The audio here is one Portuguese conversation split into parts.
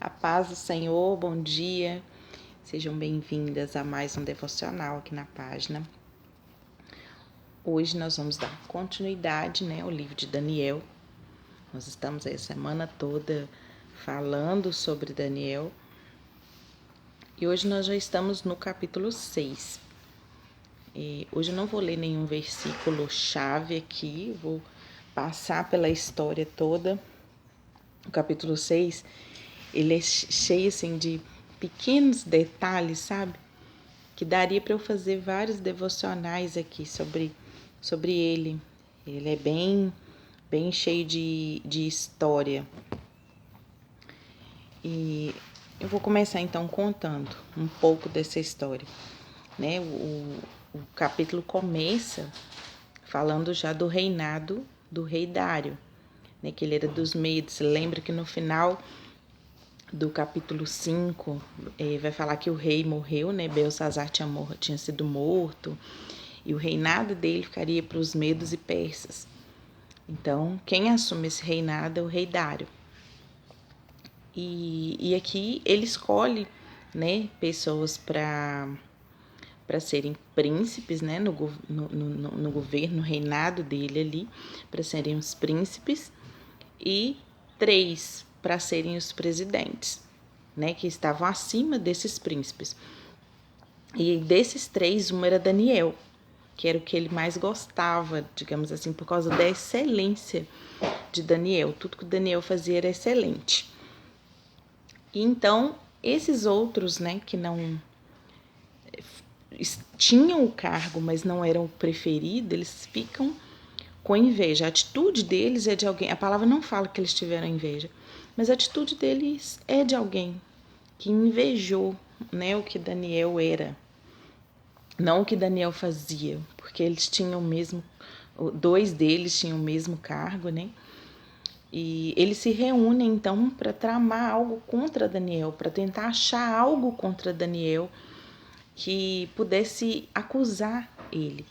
A paz do Senhor, bom dia. Sejam bem-vindas a mais um devocional aqui na página. Hoje nós vamos dar continuidade, ao livro de Daniel. Nós estamos aí a semana toda falando sobre Daniel. E hoje nós já estamos no capítulo 6. Hoje eu não vou ler nenhum versículo chave aqui, vou passar pela história toda. O capítulo 6, ele é cheio assim, de pequenos detalhes, sabe? Que daria para eu fazer vários devocionais aqui sobre ele. Ele é bem cheio de história. E eu vou começar então contando um pouco dessa história. O capítulo começa falando já do reinado do rei Dário, que ele era dos Medos. Lembra que no final do capítulo 5 vai falar que o rei morreu, Belsazar tinha sido morto, e o reinado dele ficaria para os Medos e Persas. Então, quem assume esse reinado é o rei Dário. E aqui ele escolhe, pessoas para serem príncipes, no governo, no reinado dele ali, para serem os príncipes, e 3 para serem os presidentes, que estavam acima desses príncipes. E desses 3, um era Daniel, que era o que ele mais gostava, digamos assim, por causa da excelência de Daniel. Tudo que Daniel fazia era excelente. E então, esses outros, que não tinham o cargo, mas não eram o preferido, eles ficam com inveja. A atitude deles é de alguém, a palavra não fala que eles tiveram inveja, mas a atitude deles é de alguém que invejou, o que Daniel era, não o que Daniel fazia, porque eles tinham o mesmo, 2 deles tinham o mesmo cargo, e eles se reúnem então para tramar algo contra Daniel, para tentar achar algo contra Daniel que pudesse acusar ele.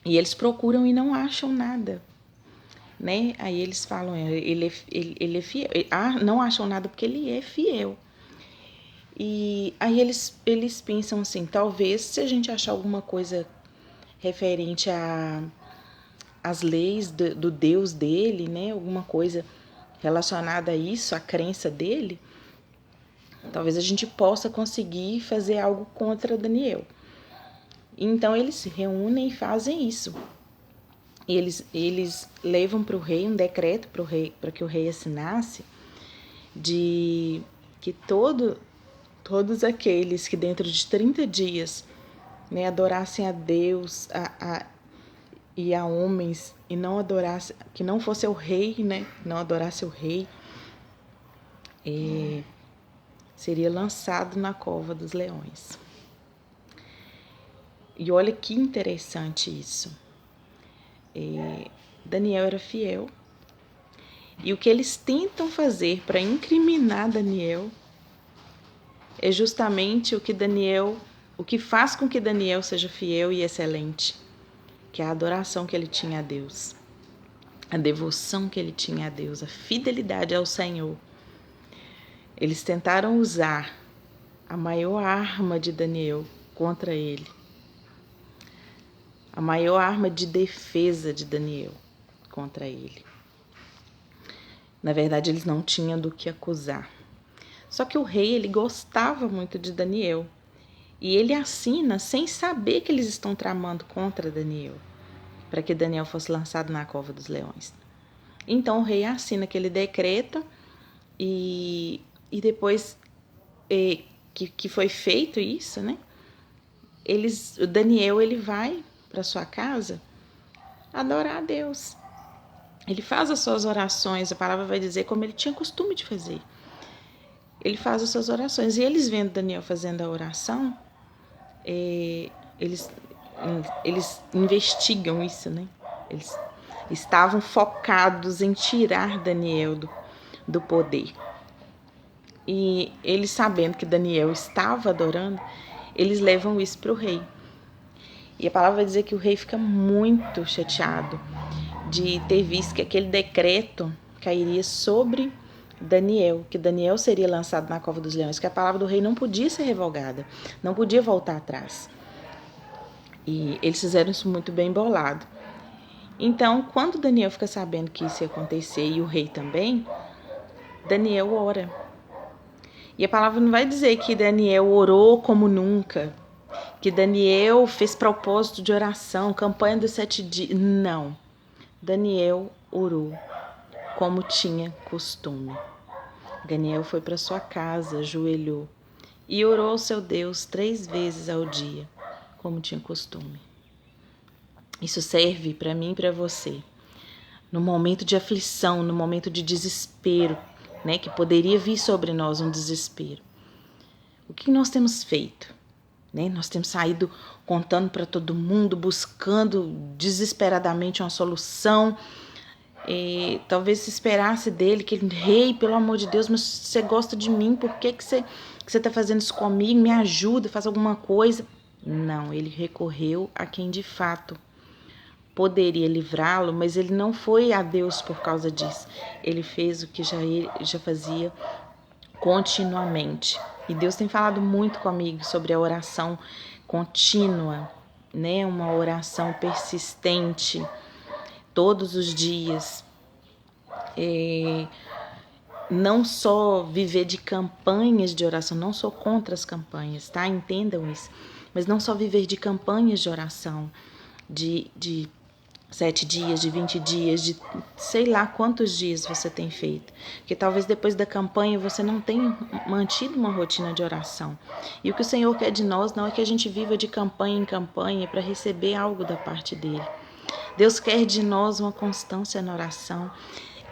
E eles procuram e não acham nada, Aí eles falam, ele é fiel. Não acham nada porque ele é fiel. E aí eles pensam assim, talvez se a gente achar alguma coisa referente às leis do Deus dele, alguma coisa relacionada a isso, a crença dele, talvez a gente possa conseguir fazer algo contra Daniel. Então eles se reúnem e fazem isso. E eles levam para o rei um decreto para que o rei assinasse, de que todos aqueles que dentro de 30 dias adorassem a Deus e a homens, e não adorassem, que não fosse o rei, não adorasse o rei, seria lançado na cova dos leões. E olha que interessante isso. Daniel era fiel, e o que eles tentam fazer para incriminar Daniel é justamente o que faz com que Daniel seja fiel e excelente, que é a adoração que ele tinha a Deus, a devoção que ele tinha a Deus, a fidelidade ao Senhor. Eles tentaram usar a maior arma de Daniel contra ele, a maior arma de defesa de Daniel contra ele. Na verdade, eles não tinham do que acusar. Só que o rei, ele gostava muito de Daniel. E ele assina sem saber que eles estão tramando contra Daniel, para que Daniel fosse lançado na cova dos leões. Então o rei assina aquele decreto e depois que foi feito isso, o Daniel ele vai para sua casa adorar a Deus. Ele faz as suas orações, a palavra vai dizer como ele tinha costume de fazer. Ele faz as suas orações. E eles vendo Daniel fazendo a oração, eles investigam isso, Eles estavam focados em tirar Daniel do poder. E eles, sabendo que Daniel estava adorando, eles levam isso para o rei. E a palavra vai dizer que o rei fica muito chateado de ter visto que aquele decreto cairia sobre Daniel, que Daniel seria lançado na cova dos leões, que a palavra do rei não podia ser revogada, não podia voltar atrás. E eles fizeram isso muito bem bolado. Então, quando Daniel fica sabendo que isso ia acontecer, e o rei também, Daniel ora. E a palavra não vai dizer que Daniel orou como nunca, que Daniel fez propósito de oração, campanha dos 7 dias. Não. Daniel orou como tinha costume. Daniel foi para sua casa, ajoelhou e orou ao seu Deus 3 vezes ao dia, como tinha costume. Isso serve para mim e para você. No momento de aflição, no momento de desespero, né, que poderia vir sobre nós um desespero. O que nós temos feito? Né? Nós temos saído contando para todo mundo, buscando desesperadamente uma solução. Talvez se esperasse dele, que ele, rei, pelo amor de Deus, mas você gosta de mim, por que você está fazendo isso comigo? Me ajuda, faz alguma coisa. Não, ele recorreu a quem de fato poderia livrá-lo, mas ele não foi a Deus por causa disso. Ele fez o que já fazia continuamente. E Deus tem falado muito comigo sobre a oração contínua, né? Uma oração persistente, todos os dias. Não só viver de campanhas de oração, não sou contra as campanhas, tá? Entendam isso. Mas não só viver de campanhas de oração, de 7 dias, de 20 dias, de sei lá quantos dias você tem feito. Porque talvez depois da campanha você não tenha mantido uma rotina de oração. E o que o Senhor quer de nós não é que a gente viva de campanha em campanha para receber algo da parte dele. Deus quer de nós uma constância na oração.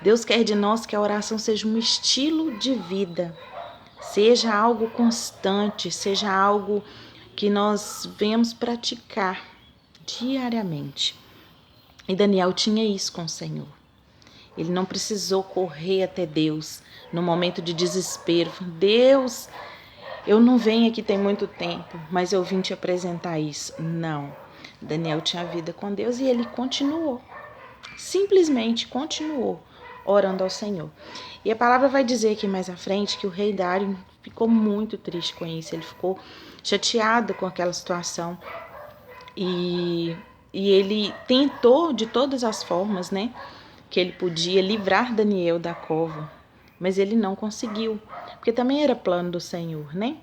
Deus quer de nós que a oração seja um estilo de vida. Seja algo constante, seja algo que nós venhamos praticar diariamente. E Daniel tinha isso com o Senhor. Ele não precisou correr até Deus no momento de desespero. Deus, eu não venho aqui tem muito tempo, mas eu vim te apresentar isso. Não. Daniel tinha vida com Deus e ele continuou. Simplesmente continuou orando ao Senhor. E a palavra vai dizer aqui mais à frente que o rei Dário ficou muito triste com isso. Ele ficou chateado com aquela situação. E ele tentou de todas as formas, né, que ele podia livrar Daniel da cova, mas ele não conseguiu, porque também era plano do Senhor, né?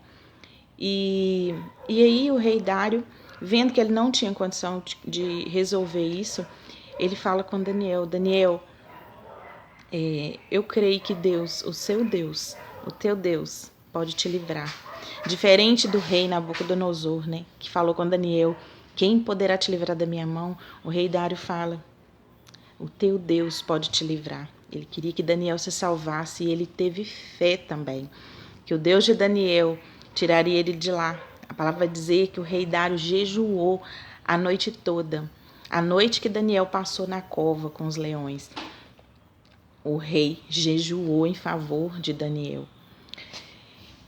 E aí o rei Dário, vendo que ele não tinha condição de resolver isso, ele fala com Daniel: Daniel, eu creio que Deus, o seu Deus, o teu Deus, pode te livrar. Diferente do rei Nabucodonosor, né, que falou com Daniel: quem poderá te livrar da minha mão? O rei Dário fala: o teu Deus pode te livrar. Ele queria que Daniel se salvasse e ele teve fé também, que o Deus de Daniel tiraria ele de lá. A palavra vai dizer que o rei Dário jejuou a noite toda. A noite que Daniel passou na cova com os leões, o rei jejuou em favor de Daniel.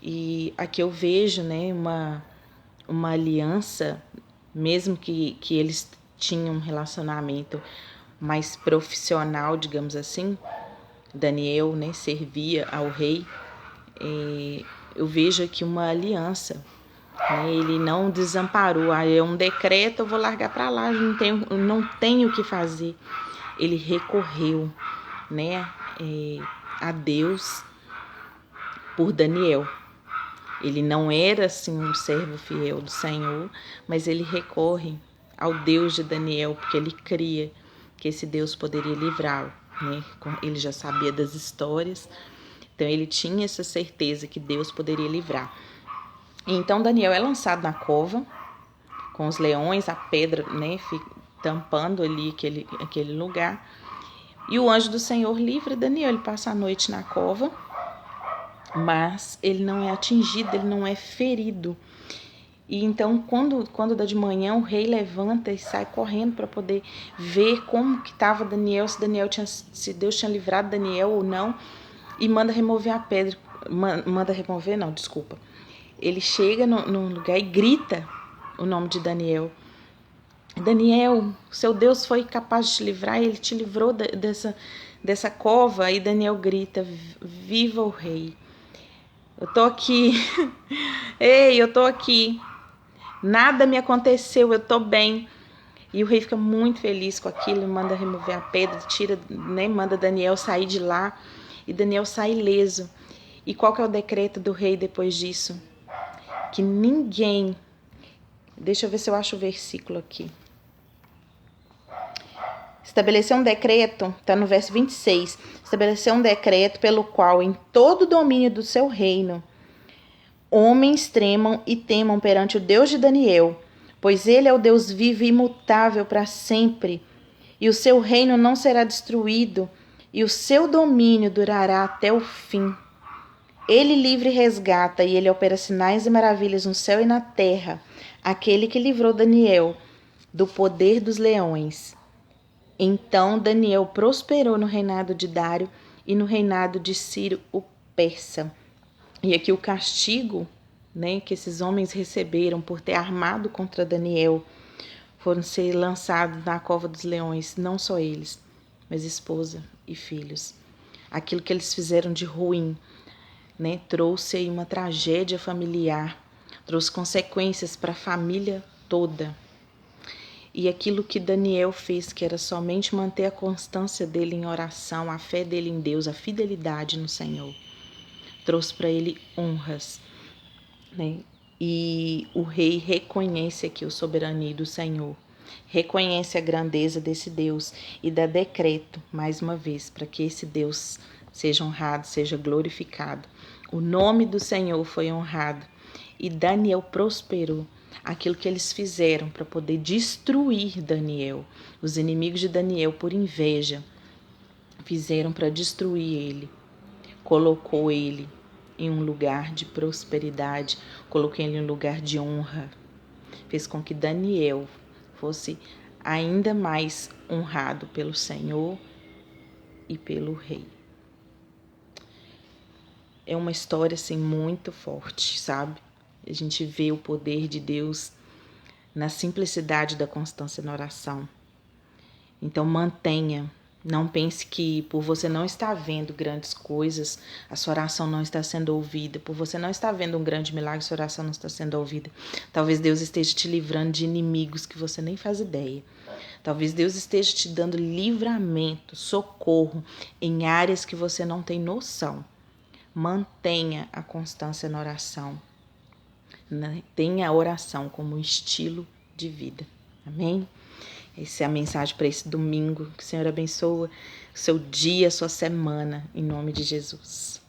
E aqui eu vejo, né, uma aliança, mesmo que eles tinham um relacionamento mais profissional, digamos assim. Daniel, né, servia ao rei. Eu vejo aqui uma aliança, né? Ele não desamparou. É um decreto, eu vou largar para lá, não tenho o que fazer. Ele recorreu, né, a Deus por Daniel. Ele não era assim um servo fiel do Senhor, mas ele recorre ao Deus de Daniel, porque ele cria que esse Deus poderia livrá-lo, né? Ele já sabia das histórias, então ele tinha essa certeza que Deus poderia livrar. Então Daniel é lançado na cova, com os leões, a pedra, né, tampando ali aquele lugar, e o anjo do Senhor livra Daniel. Ele passa a noite na cova, mas ele não é atingido, ele não é ferido. E então, quando dá de manhã, o rei levanta e sai correndo para poder ver como que estava Daniel, se Deus tinha livrado Daniel ou não, e manda remover a pedra. Ele chega no lugar e grita o nome de Daniel. Daniel, seu Deus foi capaz de te livrar, ele te livrou dessa cova e Daniel grita: viva o rei! Eu tô aqui. Ei, eu tô aqui. Nada me aconteceu, eu tô bem. E o rei fica muito feliz com aquilo, manda remover a pedra, tira, né, manda Daniel sair de lá. E Daniel sai ileso. E qual que é o decreto do rei depois disso? Que ninguém... Deixa eu ver se eu acho o versículo aqui. Estabeleceu um decreto, está no verso 26. Estabeleceu um decreto pelo qual, em todo o domínio do seu reino, homens tremam e temam perante o Deus de Daniel, pois ele é o Deus vivo e imutável para sempre, e o seu reino não será destruído, e o seu domínio durará até o fim. Ele livra e resgata, e ele opera sinais e maravilhas no céu e na terra, aquele que livrou Daniel do poder dos leões. Então Daniel prosperou no reinado de Dário e no reinado de Ciro o persa. E aqui o castigo, né, que esses homens receberam por ter armado contra Daniel, foram ser lançados na cova dos leões, não só eles, mas esposa e filhos. Aquilo que eles fizeram de ruim, né, trouxe aí uma tragédia familiar, trouxe consequências para a família toda. E aquilo que Daniel fez, que era somente manter a constância dele em oração, a fé dele em Deus, a fidelidade no Senhor, trouxe para ele honras, né? E o rei reconhece aqui a soberania do Senhor, reconhece a grandeza desse Deus e dá decreto, mais uma vez, para que esse Deus seja honrado, seja glorificado. O nome do Senhor foi honrado e Daniel prosperou. Aquilo que eles fizeram para poder destruir Daniel, os inimigos de Daniel, por inveja, fizeram para destruir ele. Colocou ele em um lugar de prosperidade, colocou ele em um lugar de honra. Fez com que Daniel fosse ainda mais honrado pelo Senhor e pelo rei. É uma história assim muito forte, sabe? A gente vê o poder de Deus na simplicidade da constância na oração. Então mantenha, não pense que por você não estar vendo grandes coisas, a sua oração não está sendo ouvida. Por você não estar vendo um grande milagre, a sua oração não está sendo ouvida. Talvez Deus esteja te livrando de inimigos que você nem faz ideia. Talvez Deus esteja te dando livramento, socorro em áreas que você não tem noção. Mantenha a constância na oração. Tenha a oração como um estilo de vida. Amém? Essa é a mensagem para esse domingo. Que o Senhor abençoe o seu dia, a sua semana, em nome de Jesus.